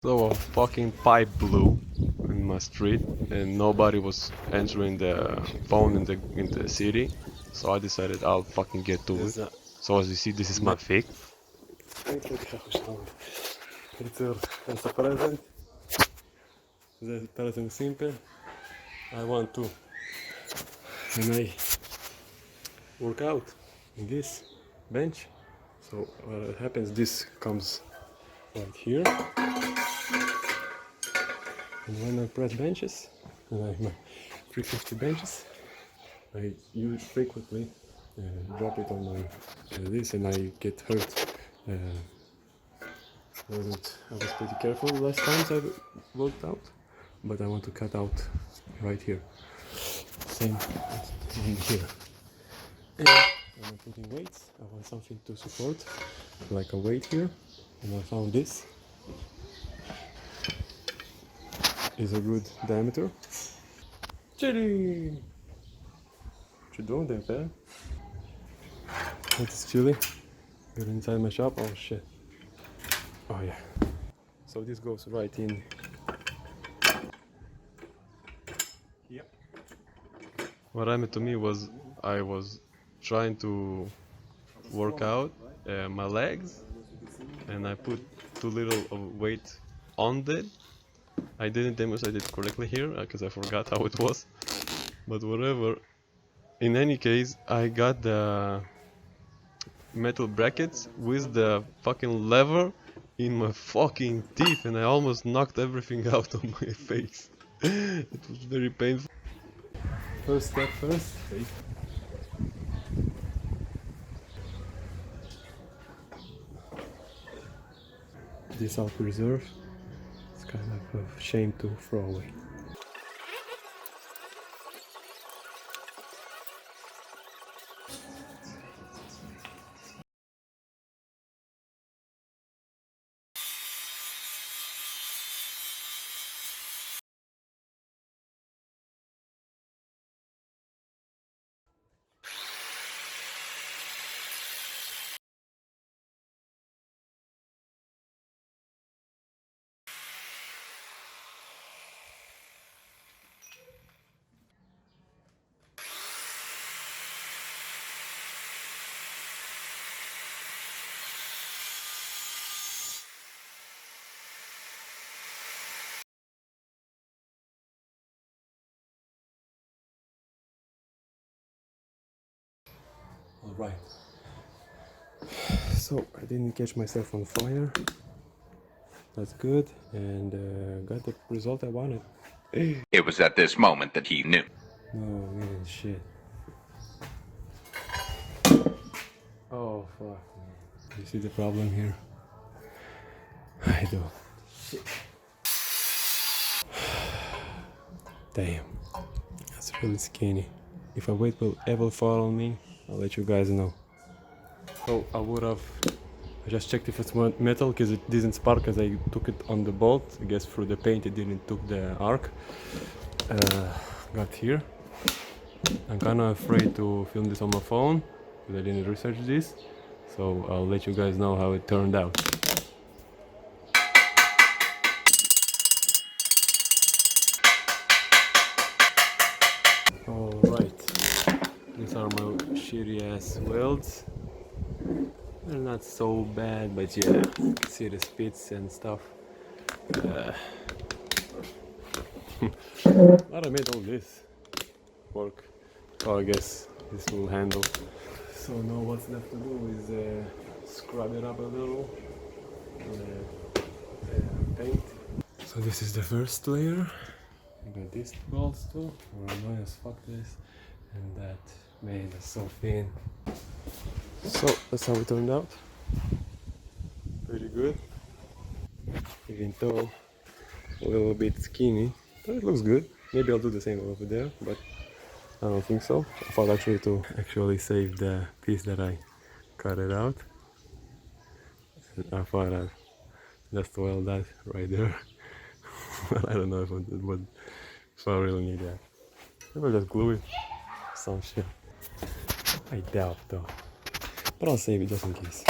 So a fucking pipe blew in my street and nobody was answering the phone in the city. So I decided I'll fucking get to it. So as you see, this is my fake. It's a present. The present simple. I want to, and I work out in this bench. So what happens? This comes right here, and when I press benches, and I have my 350 benches, I use frequently drop it on my this, and I get hurt. I was pretty careful last times I worked out, but I want to cut out right here. Same in here. And when I'm putting weights, I want something to support, like a weight here, and I found this is a good diameter. Chili! What you doing there, fella? It's chili. Got inside my shop. Oh shit. Oh yeah. So this goes right in. Yep. What happened to me was I was trying to work out my legs and I put too little of weight on it. I didn't demonstrate it correctly here because I forgot how it was. But whatever. In any case, I got the metal brackets with the fucking lever in my fucking teeth and I almost knocked everything out of my face. It was very painful. First step first. This I'll preserve. It's kind of a shame to throw away. All right. So I didn't catch myself on fire. That's good, and got the result I wanted. It was at this moment that he knew. Oh man, shit. Oh fuck. You see the problem here? I do. Shit. Damn. That's really skinny. If a weight will ever fall on me, I'll let you guys know. So I just checked if it's metal because it didn't spark as I took it on the bolt. I guess through the paint it didn't took the arc. Got here. I'm kind of afraid to film this on my phone because I didn't research this. So I'll let you guys know how it turned out. Alright, these are my shitty ass welds. They're not so bad, but yeah, you can see the spits and stuff. But I made all this work, so I guess this will handle. So now what's left to do is scrub it up a little and paint. So this is the first layer. You got these bolts too, or annoying as fuck this, and that made it so thin. So that's how it turned out. Pretty good. Even though a little bit skinny, but it looks good. Maybe I'll do the same over there, but I don't think so. I thought actually to save the piece that I cut it out. I thought I'd just weld that right there. But I don't know if I really need that. Maybe I'll just glue it. Some shit. I doubt though. But I'll save it just in case.